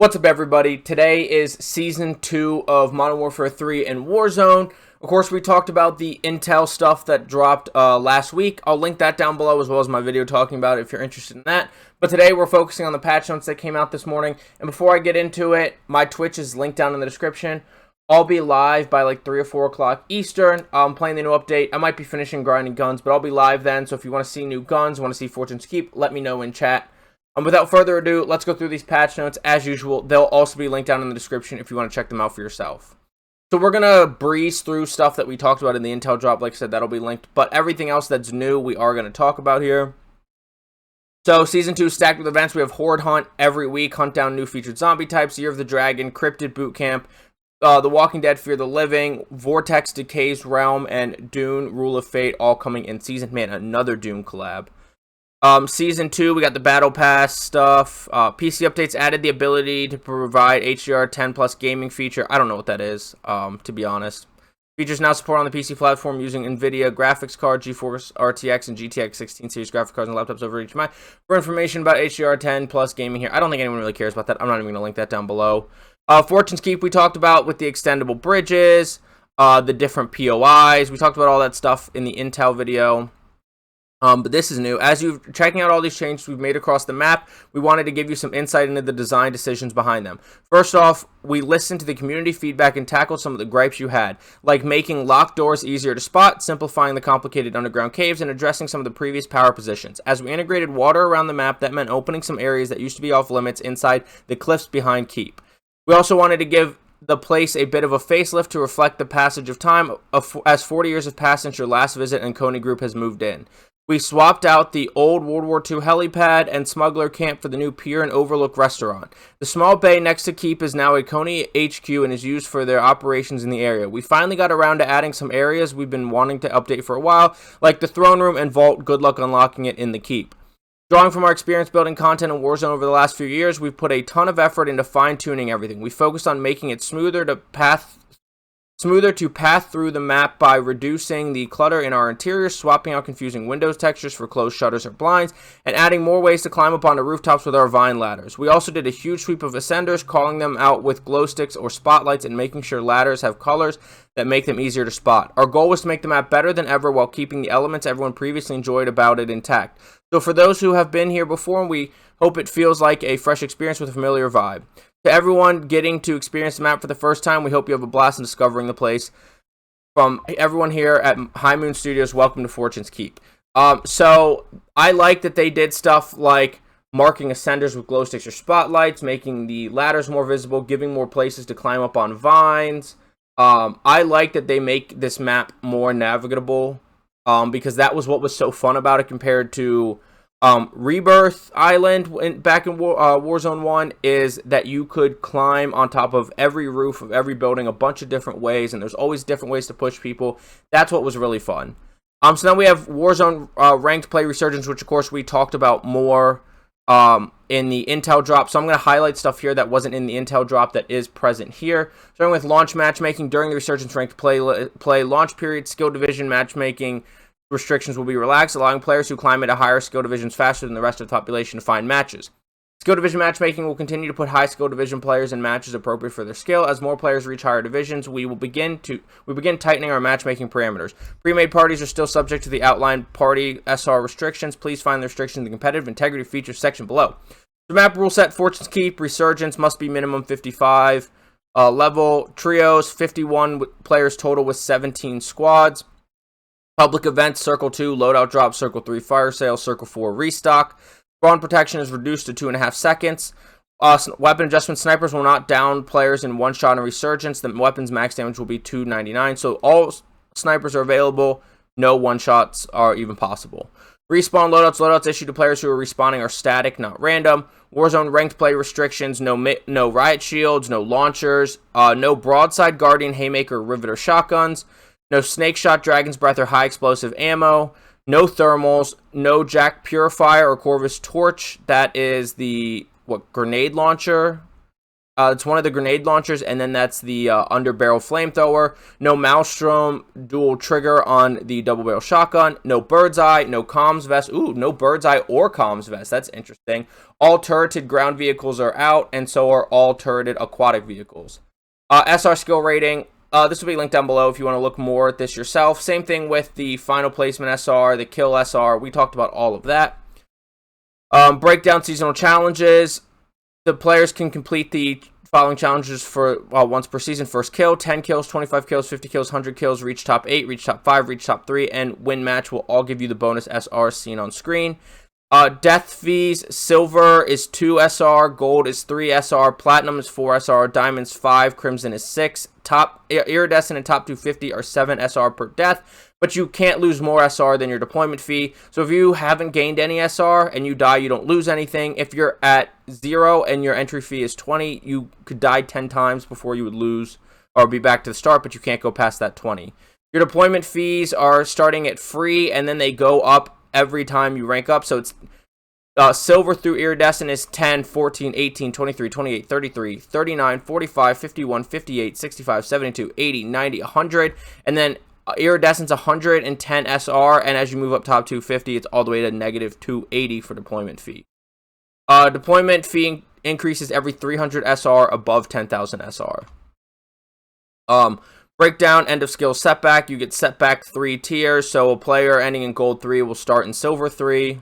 What's up, everybody? Today is Season 2 of Modern Warfare 3 and Warzone. Of course, we talked about the intel stuff that dropped last week. I'll link that down below as well as my video talking about it if you're interested in that. But today, we're focusing on the patch notes that came out this morning. And before I get into it, my Twitch is linked down in the description. I'll be live by like 3 or 4 o'clock Eastern. I'm playing the new update. I might be finishing grinding guns, but I'll be live then. So if you want to see new guns, want to see Fortune's Keep, let me know in chat. Without further ado, let's go through these patch notes. As usual, they'll also be linked down in the description if you want to check them out for yourself. So we're going to breeze through stuff that we talked about in the intel drop. Like I said, that'll be linked. But everything else that's new, we are going to talk about here. So Season 2 stacked with events. We have Horde Hunt every week. Hunt down new featured zombie types. Year of the Dragon, Cryptid Boot Camp, The Walking Dead, Fear the Living, Vortex, Decay's Realm, and Dune, Rule of Fate, all coming in season. Man, another Dune collab. Season 2, we got the Battle Pass stuff. PC updates added the ability to provide HDR10 plus gaming feature. I don't know what that is, to be honest. Features now support on the PC platform using NVIDIA graphics card, GeForce RTX, and GTX 16 series graphics cards and laptops over HDMI. For information about HDR10 plus gaming here, I don't think anyone really cares about that. I'm not even going to link that down below. Fortune's Keep we talked about with the extendable bridges, the different POIs. We talked about all that stuff in the Intel video. But this is new. As you're checking out all these changes we've made across the map, we wanted to give you some insight into the design decisions behind them. First off, we listened to the community feedback and tackled some of the gripes you had, like making locked doors easier to spot, simplifying the complicated underground caves, and addressing some of the previous power positions. As we integrated water around the map, that meant opening some areas that used to be off limits inside the cliffs behind Keep. We also wanted to give the place a bit of a facelift to reflect the passage of time, as 40 years have passed since your last visit and Coney Group has moved in. We swapped out the old World War II helipad and smuggler camp for the new pier and overlook restaurant. The small bay next to Keep is now a Coney HQ and is used for their operations in the area. We finally got around to adding some areas we've been wanting to update for a while, like the throne room and vault. Good luck unlocking it in the Keep. Drawing from our experience building content in Warzone over the last few years, we've put a ton of effort into fine-tuning everything. We focused on making it smoother to path through the map by reducing the clutter in our interior, swapping out confusing windows textures for closed shutters or blinds, and adding more ways to climb up onto rooftops with our vine ladders. We also did a huge sweep of ascenders, calling them out with glow sticks or spotlights and making sure ladders have colors that make them easier to spot. Our goal was to make the map better than ever while keeping the elements everyone previously enjoyed about it intact. So for those who have been here before, we hope it feels like a fresh experience with a familiar vibe. To everyone getting to experience the map for the first time, we hope you have a blast in discovering the place. From everyone here at High Moon Studios, welcome to Fortune's Keep. So I like that they did stuff like marking ascenders with glow sticks or spotlights, making the ladders more visible, giving more places to climb up on vines. I like that they make this map more navigable, because that was what was so fun about it compared to Rebirth Island back in Warzone 1, is that you could climb on top of every roof of every building a bunch of different ways, and there's always different ways to push people. That's what was really fun. So now we have Warzone Ranked Play Resurgence, which of course we talked about more in the Intel drop. So I'm going to highlight stuff here that wasn't in the Intel drop that is present here. Starting with launch matchmaking. During the Resurgence Ranked Play launch period, skill division matchmaking restrictions will be relaxed, allowing players who climb into higher skill divisions faster than the rest of the population to find matches. Skill division matchmaking will continue to put high skill division players in matches appropriate for their skill. As more players reach higher divisions, we begin tightening our matchmaking parameters. Pre-made parties are still subject to the outlined party SR restrictions. Please find the restrictions in the competitive integrity features section below. The map rule set: Fortune's Keep Resurgence must be minimum 55 level. Trios 51 players total with 17 squads. Public events: Circle 2, Loadout Drop, Circle 3, Fire Sale, Circle 4, Restock. Spawn protection is reduced to 2.5 seconds. Weapon adjustment: snipers will not down players in one shot in Resurgence. The weapon's max damage will be 299. So all snipers are available. No one shots are even possible. Respawn loadouts: loadouts issued to players who are respawning are static, not random. Warzone Ranked Play restrictions: no riot shields, no launchers, no broadside, guardian, haymaker, riveter shotguns. No snake shot, dragon's breath, or high explosive ammo. No thermals. No Jack Purifier or Corvus Torch. That is the grenade launcher. It's one of the grenade launchers, and then that's the underbarrel flamethrower. No Maelstrom dual trigger on the double barrel shotgun. No bird's eye, no comms vest. Ooh, no bird's eye or comms vest. That's interesting. All turreted ground vehicles are out, and so are all turreted aquatic vehicles. SR skill rating. This will be linked down below if you want to look more at this yourself. Same thing with the final placement SR, the kill SR. We talked about all of that. Breakdown seasonal challenges. The players can complete the following challenges for once per season. First kill, 10 kills, 25 kills, 50 kills, 100 kills, reach top 8, reach top 5, reach top 3, and win match will all give you the bonus SR seen on screen. Death fees, silver is 2 SR, gold is 3 SR, platinum is 4 SR, diamonds 5, crimson is 6. Top iridescent and top 250 are 7 SR per death, but you can't lose more SR than your deployment fee. So if you haven't gained any SR and you die, you don't lose anything. If you're at 0 and your entry fee is 20, you could die 10 times before you would lose or be back to the start, but you can't go past that 20. Your deployment fees are starting at free, and then they go up every time you rank up. So it's silver through iridescent is 10, 14, 18, 23, 28, 33, 39, 45, 51, 58, 65, 72, 80, 90, 100, and then iridescent's 110 SR, and as you move up top 250, it's all the way to negative 280 for deployment fee. Deployment fee increases every 300 SR above 10,000 SR. Breakdown, end of skill setback. You get setback 3 tiers, so a player ending in gold 3 will start in silver 3.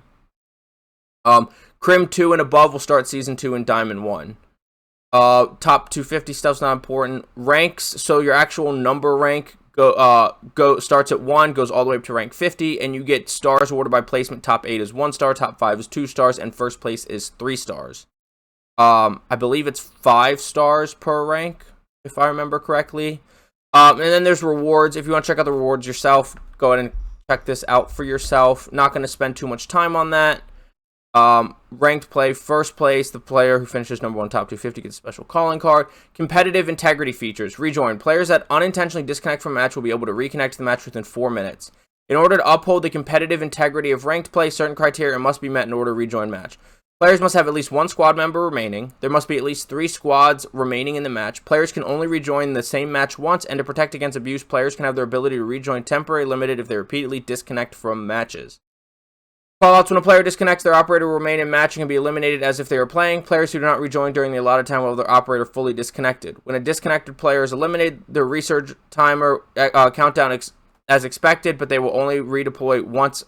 Crim 2 and above will start season 2 in diamond 1. Top 250 stuff's not important. Ranks, so your actual number rank starts at 1, goes all the way up to rank 50, and you get stars awarded by placement. Top 8 is 1 star, top 5 is 2 stars, and first place is 3 stars. I believe it's 5 stars per rank, if I remember correctly. And then there's rewards. If you want to check out the rewards yourself, go ahead and check this out for yourself. Not going to spend too much time on that. Ranked play, first place, the player who finishes number 1 top 250 gets a special calling card. Competitive integrity features. Rejoin. Players that unintentionally disconnect from a match will be able to reconnect to the match within 4 minutes. In order to uphold the competitive integrity of ranked play, certain criteria must be met in order to rejoin match. Players must have at least 1 squad member remaining. There must be at least 3 squads remaining in the match. Players can only rejoin the same match once, and to protect against abuse, players can have their ability to rejoin temporarily limited if they repeatedly disconnect from matches. Callouts: when a player disconnects, their operator will remain in match and can be eliminated as if they were playing. Players who do not rejoin during the allotted time will have their operator fully disconnected. When a disconnected player is eliminated, the resurge timer countdown as expected, but they will only redeploy once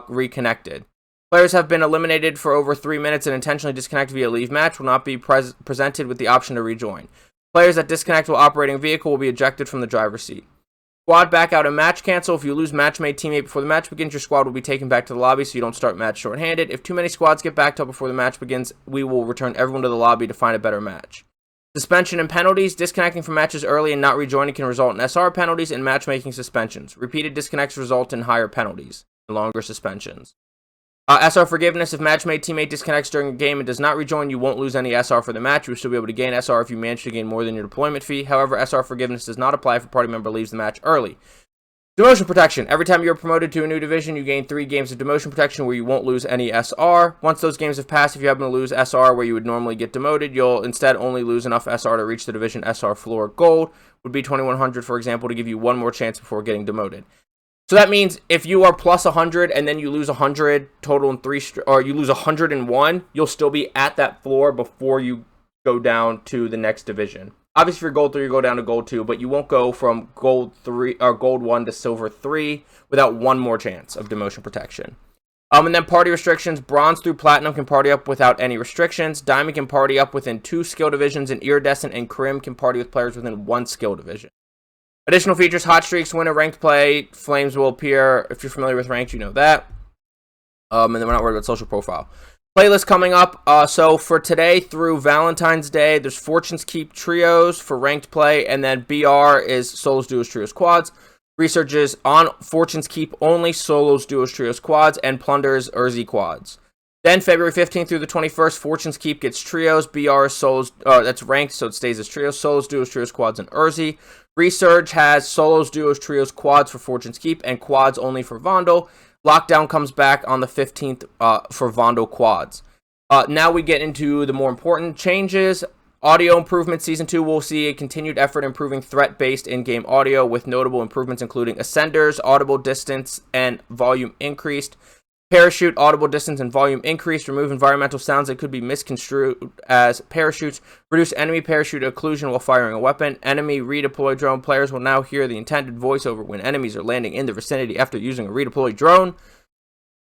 reconnected. Players have been eliminated for over 3 minutes and intentionally disconnect via leave match will not be presented with the option to rejoin. Players that disconnect while operating a vehicle will be ejected from the driver's seat. Squad back out and match cancel. If you lose match-made teammate before the match begins, your squad will be taken back to the lobby so you don't start match short-handed. If too many squads get backed up before the match begins, we will return everyone to the lobby to find a better match. Suspension and penalties. Disconnecting from matches early and not rejoining can result in SR penalties and matchmaking suspensions. Repeated disconnects result in higher penalties and longer suspensions. SR forgiveness. If match-made teammate disconnects during a game and does not rejoin, you won't lose any SR for the match. You will still be able to gain SR if you manage to gain more than your deployment fee. However, SR forgiveness does not apply if a party member leaves the match early. Demotion protection. Every time you are promoted to a new division, you gain 3 games of demotion protection where you won't lose any SR. Once those games have passed, if you happen to lose SR where you would normally get demoted, you'll instead only lose enough SR to reach the division SR floor. Gold would be 2100, for example, to give you 1 more chance before getting demoted. So that means if you are plus 100 and then you lose 100 total in 3, or you lose 101, you'll still be at that floor before you go down to the next division. Obviously, if you're gold 3, you go down to gold 2, but you won't go from gold 3 or gold 1 to silver 3 without 1 more chance of demotion protection. And then party restrictions. Bronze through platinum can party up without any restrictions. Diamond can party up within 2 skill divisions, and iridescent and crim can party with players within 1 skill division. Additional features: hot streaks, win a ranked play, flames will appear. If you're familiar with ranked, you know that. And then we're not worried about social profile. Playlist coming up. So for today through Valentine's Day, there's Fortune's Keep trios for ranked play, and then BR is solos, duos, trios, quads. Research is on Fortune's Keep only, solos, duos, trios, quads, and plunders, URZI quads. Then February 15th through the 21st, Fortune's Keep gets trios, BR is solos, that's ranked, so it stays as trios, solos, duos, trios, quads, and URZI. Research has solos, duos, trios, quads for Fortune's Keep, and quads only for Vondel. Lockdown comes back on the 15th for Vondel quads. Now we get into the more important changes. Audio improvement. Season 2 will see a continued effort improving threat-based in-game audio with notable improvements including ascenders, audible distance, and volume increased. Parachute, audible distance and volume increase. Remove environmental sounds that could be misconstrued as parachutes. Reduce enemy parachute occlusion while firing a weapon. Enemy redeploy drone. Players will now hear the intended voiceover when enemies are landing in the vicinity after using a redeployed drone.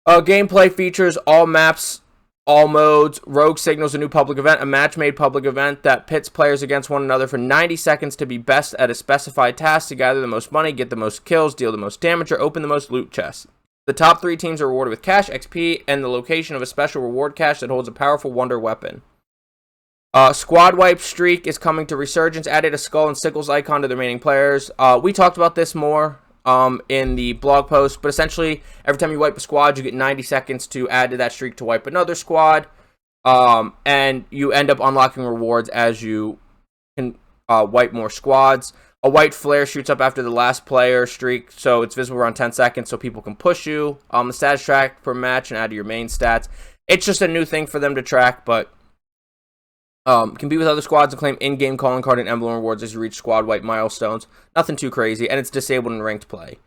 Gameplay features all maps, all modes. Rogue signals a new public event, a match-made public event that pits players against one another for 90 seconds to be best at a specified task to gather the most money, get the most kills, deal the most damage, or open the most loot chests. The top 3 teams are rewarded with cash, XP, and the location of a special reward cache that holds a powerful wonder weapon. Squad wipe streak is coming to Resurgence. Added a skull and sickles icon to the remaining players. We talked about this more in the blog post, but essentially every time you wipe a squad, you get 90 seconds to add to that streak to wipe another squad, and you end up unlocking rewards as you can wipe more squads. A white flare shoots up after the last player streak, so it's visible around 10 seconds so people can push you. The stats track per match and add to your main stats. It's just a new thing for them to track, but compete with other squads and claim in-game calling card and emblem rewards as you reach squad wipe milestones. Nothing too crazy, and it's disabled in ranked play.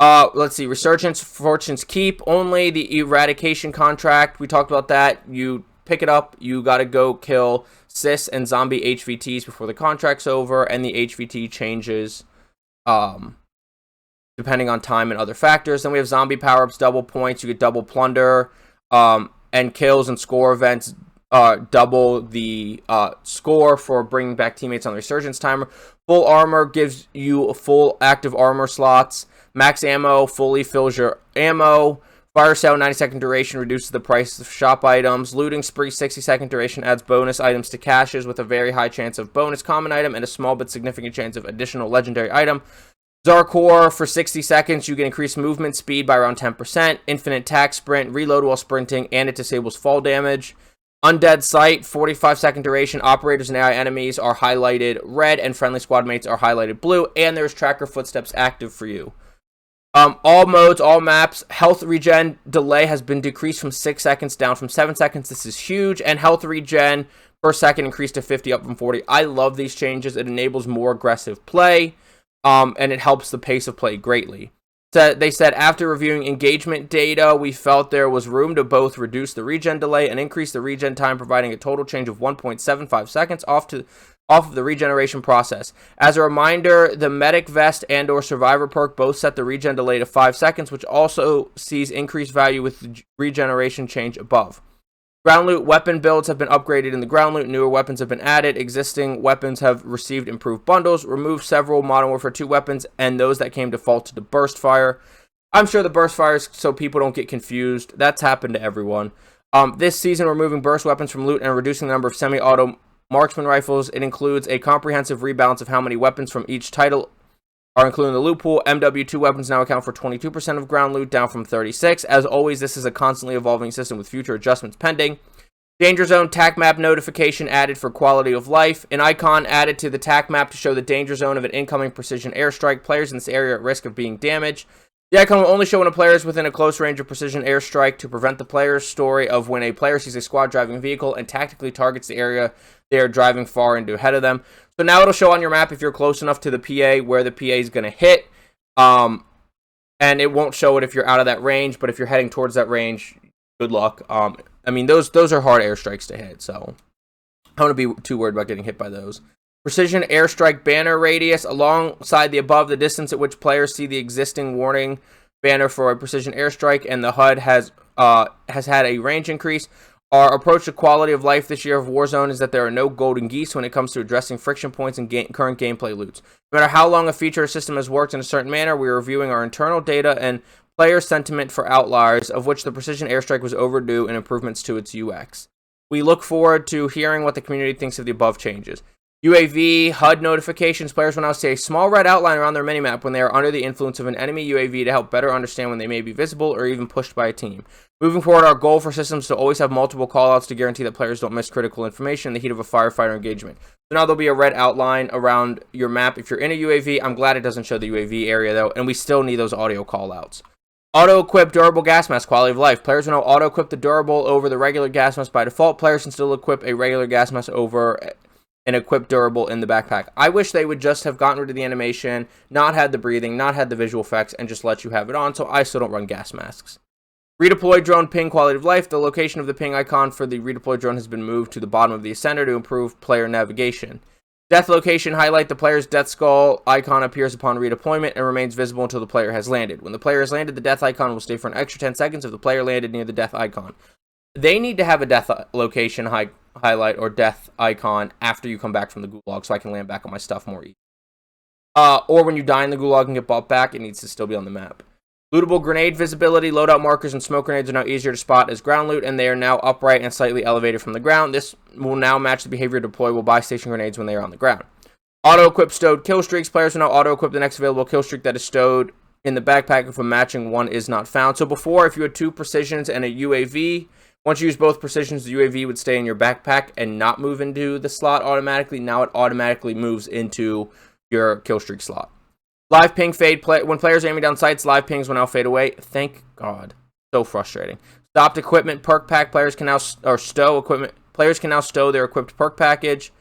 Let's see, Resurgence, Fortune's Keep, only the eradication contract. We talked about that. You pick it up, you gotta go kill Sis and zombie HVTs before the contract's over, and the HVT changes depending on time and other factors. Then we have zombie power-ups, double points, you get double plunder, and kills and score events double the score for bringing back teammates on the Resurgence timer. Full armor gives you full active armor slots. Max ammo fully fills your ammo. Fire sale 90-second duration reduces the price of shop items. Looting spree 60-second duration adds bonus items to caches with a very high chance of bonus common item and a small but significant chance of additional legendary item. Zarkor for 60 seconds, you can increase movement speed by around 10%. Infinite tack sprint, reload while sprinting, and it disables fall damage. Undead Sight, 45-second duration. Operators and AI enemies are highlighted red, and friendly squad mates are highlighted blue. And there's tracker footsteps active for you. All modes, all maps. Health regen delay has been decreased from 6 seconds down from 7 seconds. This is huge. And health regen per second increased to 50 up from 40. I love these changes. It enables more aggressive play, and it helps the pace of play greatly. So they said, after reviewing engagement data, we felt there was room to both reduce the regen delay and increase the regen time, providing a total change of 1.75 seconds off of the regeneration process. As a reminder, the Medic Vest and or Survivor perk both set the regen delay to 5 seconds, which also sees increased value with the regeneration change above. Ground loot weapon builds have been upgraded in the ground loot. Newer weapons have been added. Existing weapons have received improved bundles. Removed several Modern Warfare 2 weapons and those that came default to the burst fire. I'm sure the burst fire is so people don't get confused. That's happened to everyone. This season, we're removing burst weapons from loot and reducing the number of semi-auto marksman rifles. It includes a comprehensive rebalance of how many weapons from each title are included in the loot pool. MW2 weapons now account for 22% of ground loot, down from 36%. As always, this is a constantly evolving system with future adjustments pending. Danger Zone TAC map notification added for quality of life. An icon added to the TAC map to show the danger zone of an incoming precision airstrike. Players in this area are at risk of being damaged. The icon will only show when a player is within a close range of precision airstrike to prevent the player's story of when a player sees a squad driving vehicle and tactically targets the area they are driving far into ahead of them. So now it'll show on your map if you're close enough to the PA where the PA is going to hit. And it won't show it if you're out of that range, but if you're heading towards that range, good luck. I mean, those are hard airstrikes to hit, so I don't want to be too worried about getting hit by those. Precision airstrike banner radius. Alongside the above, the distance at which players see the existing warning banner for a precision airstrike, and the HUD has had a range increase. Our approach to quality of life this year of Warzone is that there are no golden geese when it comes to addressing friction points in current gameplay loots. No matter how long a feature or system has worked in a certain manner, we are reviewing our internal data and player sentiment for outliers, of which the precision airstrike was overdue in improvements to its UX. We look forward to hearing what the community thinks of the above changes. UAV HUD notifications. Players will now see a small red outline around their minimap when they are under the influence of an enemy UAV to help better understand when they may be visible or even pushed by a team. Moving forward, our goal for systems is to always have multiple callouts to guarantee that players don't miss critical information in the heat of a firefighter engagement. So now there'll be a red outline around your map if you're in a UAV. I'm glad it doesn't show the UAV area though, and we still need those audio callouts. Auto-equip durable gas mask, quality of life. Players will now auto-equip the durable over the regular gas mask by default. Players can still equip a regular gas mask over and equip durable in the backpack. I wish they would just have gotten rid of the animation, not had the breathing, not had the visual effects, and just let you have it on, so I still don't run gas masks. Redeploy drone ping quality of life. The location of the ping icon for the redeploy drone has been moved to the bottom of the ascender to improve player navigation. Death location highlight. The player's death skull icon appears upon redeployment and remains visible until the player has landed. When the player has landed, the death icon will stay for an extra 10 seconds if the player landed near the death icon. They need to have a death location highlight or death icon after you come back from the gulag so I can land back on my stuff more easily. Or when you die in the gulag and get bought back, it needs to still be on the map. Lootable grenade visibility. Loadout markers and smoke grenades are now easier to spot as ground loot, and they are now upright and slightly elevated from the ground. This will now match the behavior of deployable buy station grenades when they are on the ground. Auto-equip stowed kill streaks. Players will now auto-equip the next available kill streak that is stowed in the backpack if a matching one is not found. So before, if you had 2 precisions and a UAV, once you use both precisions, the UAV would stay in your backpack and not move into the slot automatically. Now it automatically moves into your kill streak slot. Live ping fade. When players are aiming down sights, live pings will now fade away. Thank God. So frustrating. Stopped equipment. Perk pack. Players can now stow equipment. Players can now stow their equipped perk package.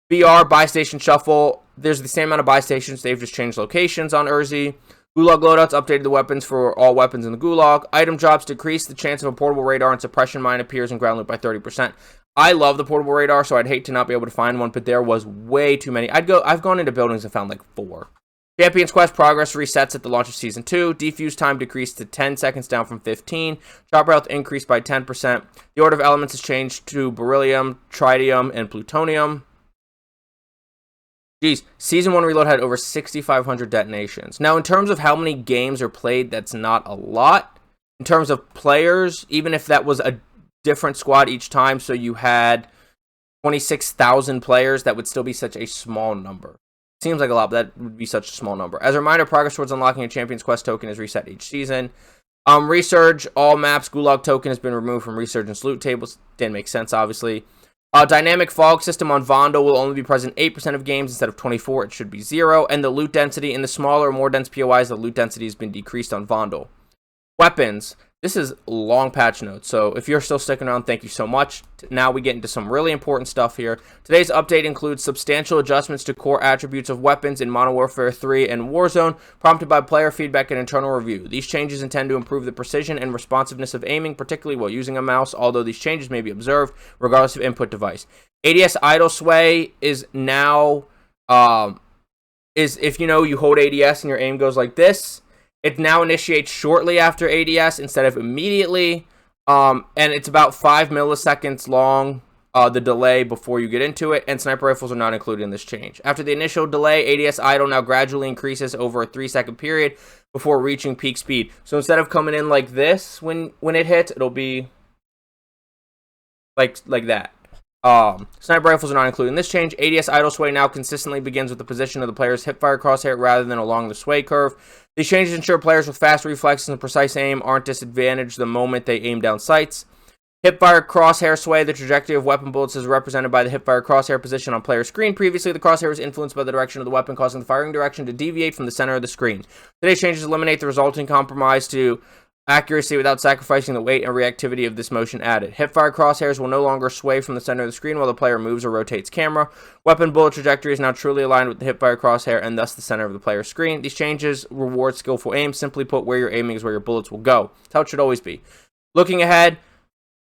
BR buy station shuffle. There's the same amount of buy stations. They've just changed locations on URZI. Gulag loadouts updated the weapons for all weapons in the gulag. Item drops decrease the chance of a portable radar and suppression mine appears in ground loot by 30%. I love the portable radar, so I'd hate to not be able to find one, but there was way too many. I've gone into buildings and found like 4. Champions Quest progress resets at the launch of Season 2. Defuse time decreased to 10 seconds down from 15. Chopper health increased by 10%. The order of elements has changed to beryllium, tritium, and plutonium. Geez, Season 1 Reload had over 6,500 detonations. Now, in terms of how many games are played, that's not a lot. In terms of players, even if that was a different squad each time, so you had 26,000 players, that would still be such a small number. Seems like a lot, but that would be such a small number. As a reminder, progress towards unlocking a Champions Quest token is reset each season. Resurge, all maps, Gulag token has been removed from Resurgence loot tables. Didn't make sense, obviously. Dynamic fog system on Vondel will only be present 8% of games instead of 24. It should be 0. And the loot density in the smaller, more dense POIs, the loot density has been decreased on Vondel. Weapons. This is long patch notes, so if you're still sticking around, thank you so much. Now we get into some really important stuff here. Today's update includes substantial adjustments to core attributes of weapons in Modern Warfare 3 and Warzone, prompted by player feedback and internal review. These changes intend to improve the precision and responsiveness of aiming, particularly while using a mouse, although these changes may be observed regardless of input device. ADS idle sway is now, if you hold ADS and your aim goes like this, it now initiates shortly after ADS instead of immediately, and it's about 5 milliseconds long, the delay before you get into it, and sniper rifles are not included in this change. After the initial delay, ADS idle now gradually increases over a 3-second period before reaching peak speed. So instead of coming in like this when it hits, it'll be like that. Sniper rifles are not included in this change. ADS idle sway now consistently begins with the position of the player's hipfire crosshair rather than along the sway curve. These changes ensure players with fast reflexes and precise aim aren't disadvantaged the moment they aim down sights. Hipfire crosshair sway. The trajectory of weapon bullets is represented by the hipfire crosshair position on player screen. Previously, the crosshair was influenced by the direction of the weapon, causing the firing direction to deviate from the center of the screen. Today's changes eliminate the resulting compromise to accuracy without sacrificing the weight and reactivity of this motion added. Hipfire crosshairs will no longer sway from the center of the screen while the player moves or rotates camera. Weapon bullet trajectory is now truly aligned with the hipfire crosshair and thus the center of the player's screen. These changes reward skillful aim. Simply put, where you're aiming is where your bullets will go. That's how it should always be. Looking ahead,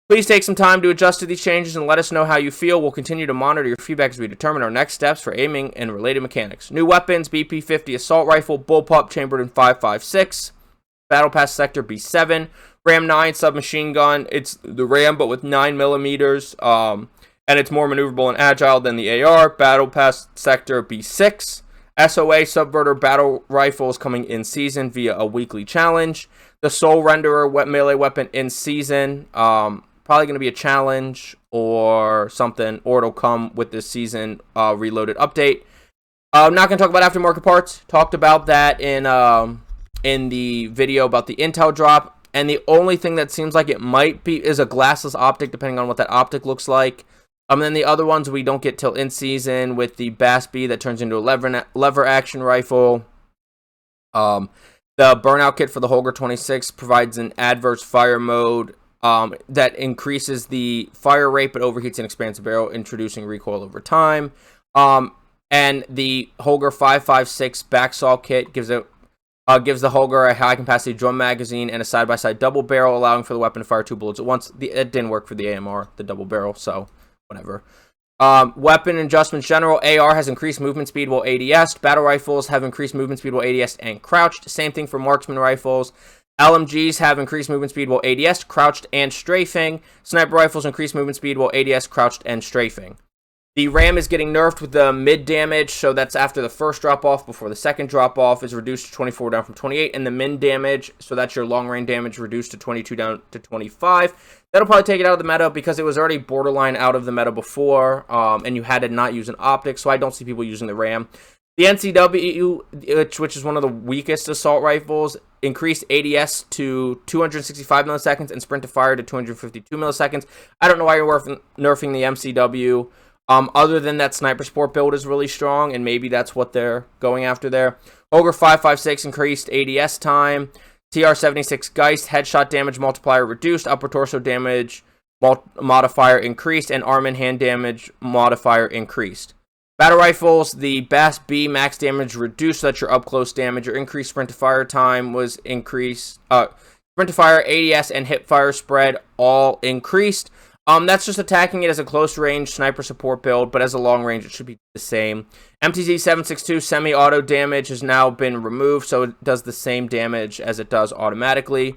please take some time to adjust to these changes and let us know how you feel. We'll continue to monitor your feedback as we determine our next steps for aiming and related mechanics. New weapons, BP-50 assault rifle, bullpup chambered in 5.56. Battle Pass Sector B7, Ram 9 submachine gun. It's the Ram but with 9mm, and it's more maneuverable and agile than the AR. Battle Pass Sector B6, SOA Subverter battle rifle is coming in season via a weekly challenge. The Soul Renderer melee weapon in season, probably going to be a challenge or something, or it'll come with this season reloaded update. I'm not going to talk about aftermarket parts. Talked about that in the video about the intel drop, and the only thing that seems like it might be is a glassless optic, depending on what that optic looks like. And then the other ones we don't get till in season, with the BAS-B that turns into a lever action rifle. The burnout kit for the Holger 26 provides an adverse fire mode that increases the fire rate but overheats and expands the barrel, introducing recoil over time. And the Holger 5.56 backsaw kit gives it Gives the Holger a high-capacity drum magazine and a side-by-side double barrel, allowing for the weapon to fire 2 bullets at once. It didn't work for the AMR, the double barrel, so whatever. Weapon adjustments general. AR has increased movement speed while ADS. Battle rifles have increased movement speed while ADS and crouched. Same thing for marksman rifles. LMGs have increased movement speed while ADS, crouched, and strafing. Sniper rifles increase movement speed while ADS, crouched, and strafing. The RAM is getting nerfed with the mid damage, so that's after the first drop-off, before the second drop-off, is reduced to 24 down from 28, and the min damage, so that's your long-range damage, reduced to 22 down to 25. That'll probably take it out of the meta, because it was already borderline out of the meta before, and you had to not use an optic, so I don't see people using the RAM. The NCW, which is one of the weakest assault rifles, increased ADS to 265 milliseconds and sprint to fire to 252 milliseconds. I don't know why you're nerfing the MCW. Other than that, sniper support build is really strong, and maybe that's what they're going after there. Ogre 556 increased ADS time. TR76 Geist headshot damage multiplier reduced. Upper torso damage modifier increased, and arm and hand damage modifier increased. Battle rifles, the BAS B max damage reduced, so that's your up close damage. Your increased sprint to fire time was increased. Sprint to fire, ADS, and hip fire spread all increased. That's just attacking it as a close range sniper support build, but as a long range, it should be the same. MTZ 762 semi-auto damage has now been removed, so it does the same damage as it does automatically.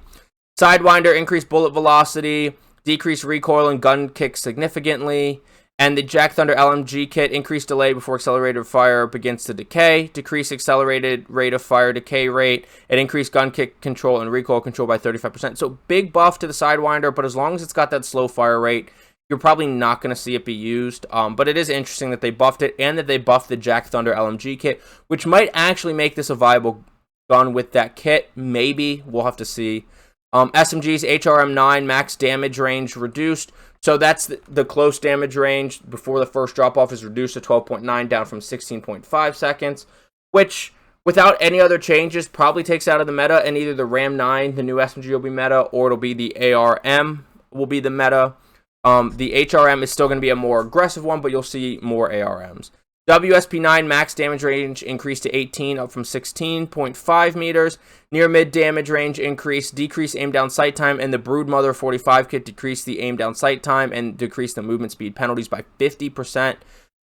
Sidewinder, increased bullet velocity, decreased recoil and gun kick significantly. And the Jack Thunder LMG kit, increased delay before accelerated fire begins to decay, decreased accelerated rate of fire decay rate, and increased gun kick control and recoil control by 35%. So big buff to the Sidewinder, but as long as it's got that slow fire rate, you're probably not going to see it be used. But it is interesting that they buffed it, and that they buffed the Jack Thunder LMG kit, which might actually make this a viable gun with that kit. Maybe. We'll have to see. SMG's HRM9 max damage range reduced. So that's the close damage range before the first drop-off is reduced to 12.9, down from 16.5 seconds, which, without any other changes, probably takes out of the meta, and either the RAM 9, the new SMG, will be meta, or it'll be the ARM will be the meta. The HRM is still going to be a more aggressive one, but you'll see more ARMs. WSP9 max damage range increased to 18, up from 16.5 meters. Near mid damage range increased, decreased aim down sight time, and the Broodmother 45 kit decreased the aim down sight time and decreased the movement speed penalties by 50%.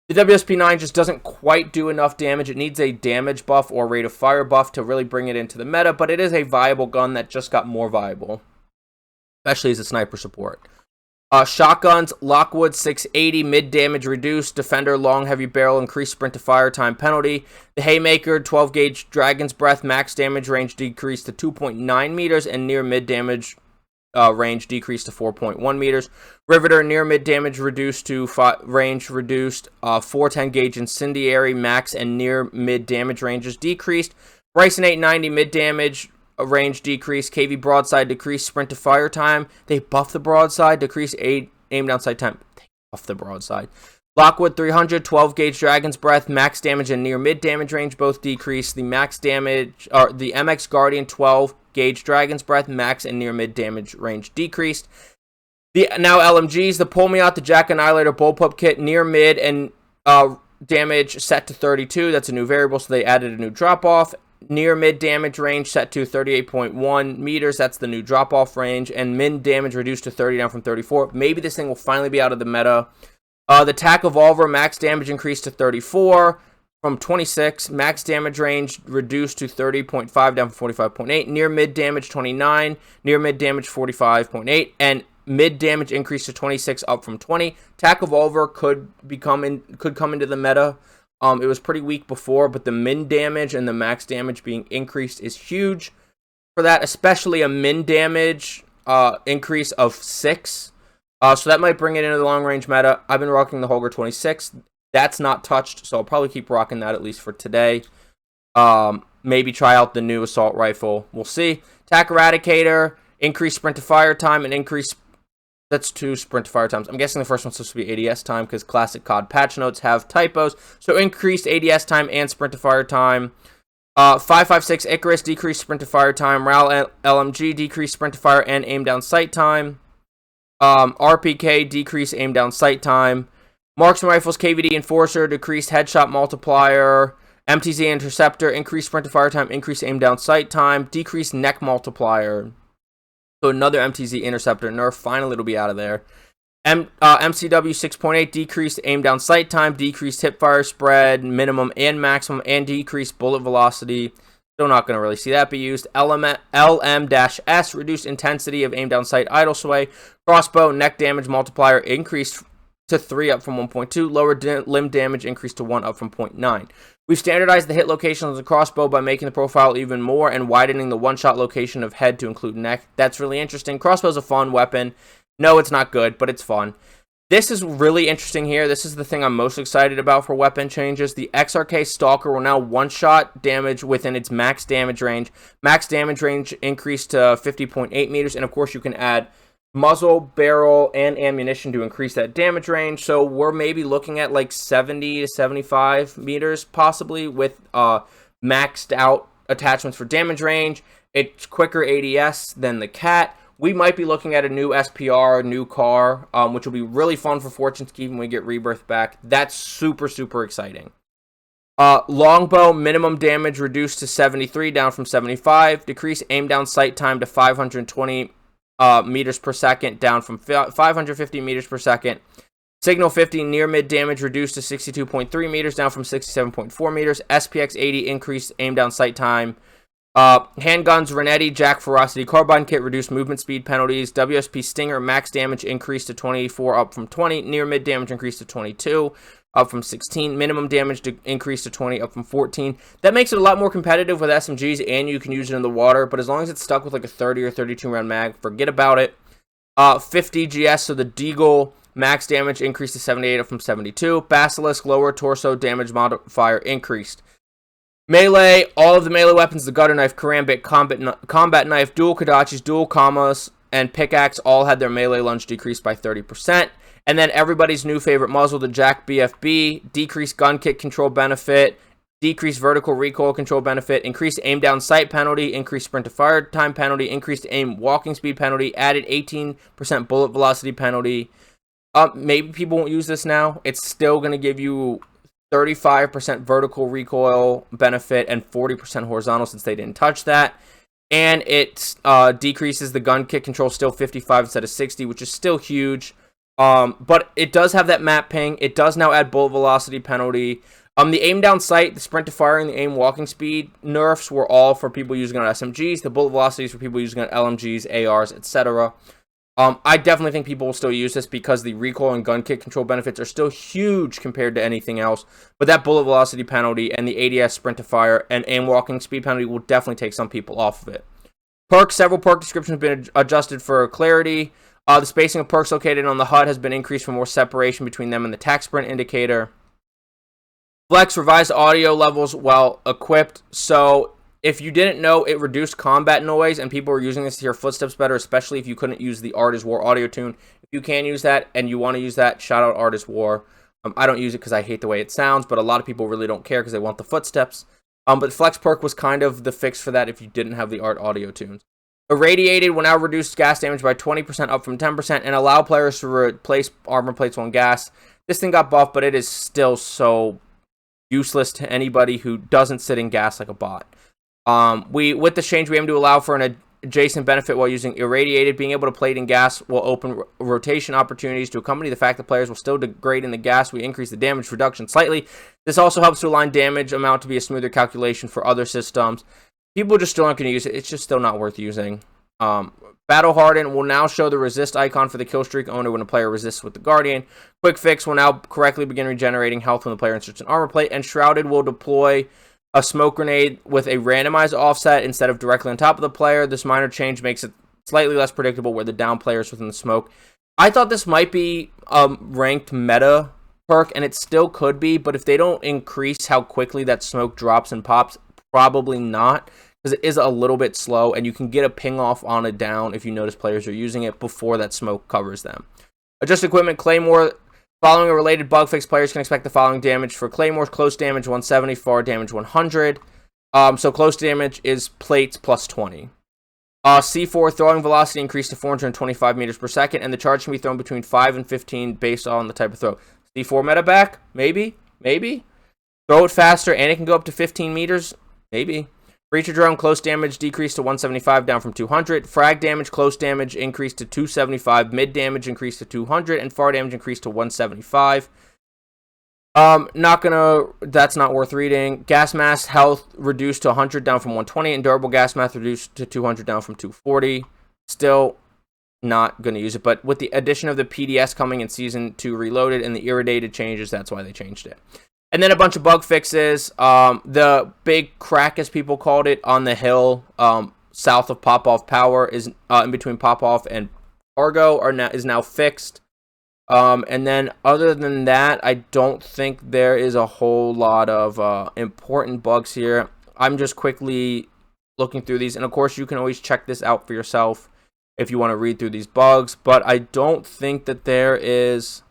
The WSP9 just doesn't quite do enough damage. It needs a damage buff or rate of fire buff to really bring it into the meta, but it is a viable gun that just got more viable, especially as a sniper support. Shotguns, Lockwood 680, mid damage reduced, Defender long heavy barrel, increased sprint to fire time penalty. The Haymaker 12 gauge Dragon's Breath max damage range decreased to 2.9 meters, and near mid damage range decreased to 4.1 meters. Riveter near mid damage reduced to range reduced. 410 gauge Incendiary max and near mid damage ranges decreased. Bryson 890 mid damage range decrease. KV broadside decreased sprint to fire time. They buffed the broadside, decreased aim down sight time. They buffed the broadside. Lockwood 300 12 gauge Dragon's Breath max damage and near mid damage range both decreased. The max damage, or the MX Guardian 12 gauge Dragon's Breath max and near mid damage range decreased. The now LMGs, the Pull Me Out the Jack Annihilator Bullpup kit, near mid and damage set to 32. That's a new variable, so they added a new drop off. Near mid damage range set to 38.1 meters. That's the new drop off range. And min damage reduced to 30, down from 34. Maybe this thing will finally be out of the meta. The TAC Evolver max damage increased to 34 from 26. Max damage range reduced to 30.5, down from 45.8. Near mid damage 29. Near mid damage 45.8. And mid damage increased to 26, up from 20. TAC Evolver could come into the meta. It was pretty weak before, but the min damage and the max damage being increased is huge for that, especially a min damage increase of 6. So that might bring it into the long-range meta. I've been rocking the Holger 26. That's not touched, so I'll probably keep rocking that at least for today. Maybe try out the new assault rifle. We'll see. TAC Eradicator, increased sprint to fire time, and increased... That's 2 sprint to fire times. I'm guessing the first one's supposed to be ADS time because classic COD patch notes have typos. So increased ADS time and sprint to fire time. 556 Icarus, decreased sprint to fire time. Royale LMG, decreased sprint to fire and aim down sight time. RPK, decreased aim down sight time. Marksman Rifles KVD Enforcer, decreased headshot multiplier MTZ Interceptor, increased sprint to fire time, increased aim down sight time, decreased neck multiplier. So another MTZ Interceptor nerf. Finally, it'll be out of there. MCW 6.8, decreased aim down sight time, decreased hip fire spread, minimum and maximum, and decreased bullet velocity. Still not going to really see that be used. LM-S, reduced intensity of aim down sight idle sway. Crossbow, neck damage multiplier increased to 3 up from 1.2. Lower limb damage increased to 1 up from 0.9. We've standardized the hit locations of the crossbow by making the profile even more and widening the one-shot location of head to include neck. That's really interesting. Crossbow's a fun weapon. No, it's not good, but it's fun. This is really interesting here. This is the thing I'm most excited about for weapon changes. The XRK Stalker will now one-shot damage within its max damage range. Max damage range increased to 50.8 meters, and of course you can add muzzle, barrel, and ammunition to increase that damage range. So we're maybe looking at like 70 to 75 meters possibly with maxed out attachments for damage range. It's quicker ADS than the Cat. We might be looking at a new SPR, a new car, which will be really fun for Fortune's Keep when we get Rebirth back. That's super, super exciting. Longbow, minimum damage reduced to 73, down from 75. Decrease aim down sight time to 520 meters per second, down from 550 meters per second. Signal 50, near mid damage reduced to 62.3 meters, down from 67.4 meters. SPX 80, increased aim down sight time. Handguns, Renetti, Jack Ferocity Carbine Kit, reduced movement speed penalties. WSP Stinger, max damage increased to 24, up from 20. Near mid damage increased to 22, up from 16. Minimum damage increased to 20, up from 14. That makes it a lot more competitive with SMGs, and you can use it in the water. But as long as it's stuck with like a 30 or 32 round mag, forget about it. 50 GS, so the Deagle, max damage increased to 78, up from 72. Basilisk, lower torso damage modifier increased. Melee, all of the melee weapons, the gutter knife, karambit, combat knife, dual kodachis, dual kamas, and pickaxe all had their melee lunge decreased by 30%. And then everybody's new favorite muzzle, the Jack BFB, decreased gun kick control benefit, decreased vertical recoil control benefit, increased aim down sight penalty, increased sprint to fire time penalty, increased aim walking speed penalty, added 18% bullet velocity penalty. Maybe people won't use this now. It's still going to give you 35% vertical recoil benefit and 40% horizontal since they didn't touch that. And it decreases the gun kick control, still 55 instead of 60, which is still huge. But it does have that map ping. It does now add bullet velocity penalty. The aim down sight, the sprint to fire, and the aim walking speed nerfs were all for people using on SMGs. The bullet velocities for people using on LMGs, ARs, etc. I definitely think people will still use this because the recoil and gun kick control benefits are still huge compared to anything else. But that bullet velocity penalty and the ADS sprint to fire and aim walking speed penalty will definitely take some people off of it. Perks, several perk descriptions have been adjusted for clarity. The spacing of perks located on the HUD has been increased for more separation between them and the tac sprint indicator. Flex, revised audio levels while equipped. So if you didn't know, it reduced combat noise, and people were using this to hear footsteps better, especially if you couldn't use the Art is War audio tune. If you can use that, and you want to use that, shout out Art is War. I don't use it because I hate the way it sounds, but a lot of people really don't care because they want the footsteps. But Flex Perk was kind of the fix for that if you didn't have the Art audio tunes. Irradiated will now reduce gas damage by 20%, up from 10%, and allow players to replace armor plates on gas. This thing got buffed, but it is still so useless to anybody who doesn't sit in gas like a bot. With this change, we aim to allow for an adjacent benefit while using irradiated. Being able to plate in gas will open rotation opportunities to accompany the fact that players will still degrade in the gas. We increase the damage reduction slightly. This also helps to align damage amount to be a smoother calculation for other systems. People just still aren't going to use it. It's just still not worth using. Battle Harden will now show the resist icon for the kill streak owner when a player resists with the Guardian. Quick Fix will now correctly begin regenerating health when the player inserts an armor plate. And Shrouded will deploy a smoke grenade with a randomized offset instead of directly on top of the player. This minor change makes it slightly less predictable where the down player is within the smoke. I thought this might be a ranked meta perk, and it still could be, but if they don't increase how quickly that smoke drops and pops, probably not, because it is a little bit slow, and you can get a ping off on a down if you notice players are using it before that smoke covers them. Adjust equipment, Claymore. Following a related bug fix, players can expect the following damage for Claymores: close damage 170, far damage 100. So close damage is plates plus 20. C4, throwing velocity increased to 425 meters per second, and the charge can be thrown between 5 and 15 based on the type of throw. C4 meta back? Maybe? Throw it faster, and it can go up to 15 meters? Maybe. Breacher drone, close damage decreased to 175, down from 200. Frag damage, close damage increased to 275. Mid damage increased to 200. And far damage increased to 175. That's not worth reading. Gas mask health reduced to 100, down from 120. And durable gas mask reduced to 200, down from 240. Still not going to use it. But with the addition of the PDS coming in Season 2 Reloaded and the irradiated changes, that's why they changed it. And then a bunch of bug fixes. The big crack, as people called it, on the hill south of Pop-Off Power, is in between Pop-Off and Argo, is now fixed. And then other than that, I don't think there is a whole lot of important bugs here. I'm just quickly looking through these. And of course, you can always check this out for yourself if you want to read through these bugs. But I don't think that there is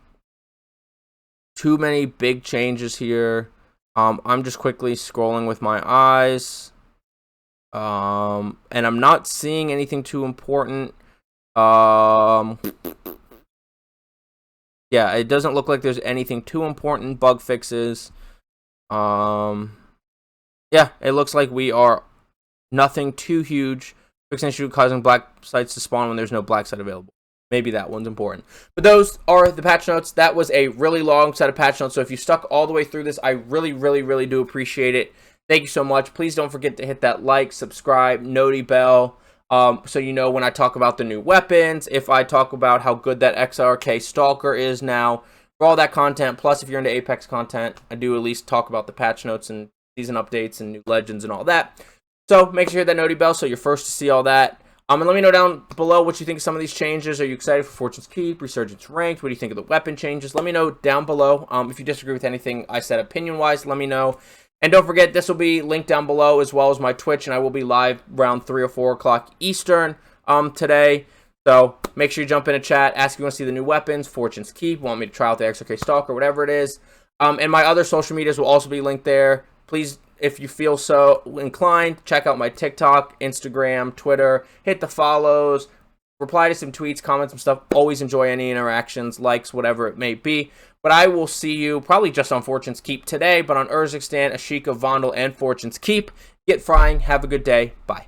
too many big changes here. I'm just quickly scrolling with my eyes. And I'm not seeing anything too important. Yeah, it doesn't look like there's anything too important. Bug fixes. Yeah, it looks like we are nothing too huge. Fixing issue causing black sites to spawn when there's no black site available. Maybe that one's important. But those are the patch notes. That was a really long set of patch notes. So if you stuck all the way through this, I really, really, really do appreciate it. Thank you so much. Please don't forget to hit that like, subscribe, noti bell, so you know when I talk about the new weapons, if I talk about how good that XRK Stalker is now, for all that content. Plus, if you're into Apex content, I do at least talk about the patch notes and season updates and new legends and all that. So make sure you hit that noti bell so you're first to see all that. And let me know down below what you think of some of these changes. Are you excited for Fortune's Keep, Resurgence Ranked? What do you think of the weapon changes? Let me know down below. If you disagree with anything I said opinion-wise, let me know. And don't forget, this will be linked down below as well as my Twitch, and I will be live around 3 or 4 o'clock Eastern today. So make sure you jump in a chat, ask if you want to see the new weapons, Fortune's Keep, want me to try out the XRK Stalker, whatever it is. And my other social medias will also be linked there. Please, if you feel so inclined, check out my TikTok, Instagram, Twitter, hit the follows, reply to some tweets, comment some stuff. Always enjoy any interactions, likes, whatever it may be. But I will see you probably just on Fortune's Keep today, but on Urzikstan, Ashika, Vondel, and Fortune's Keep. Get frying. Have a good day. Bye.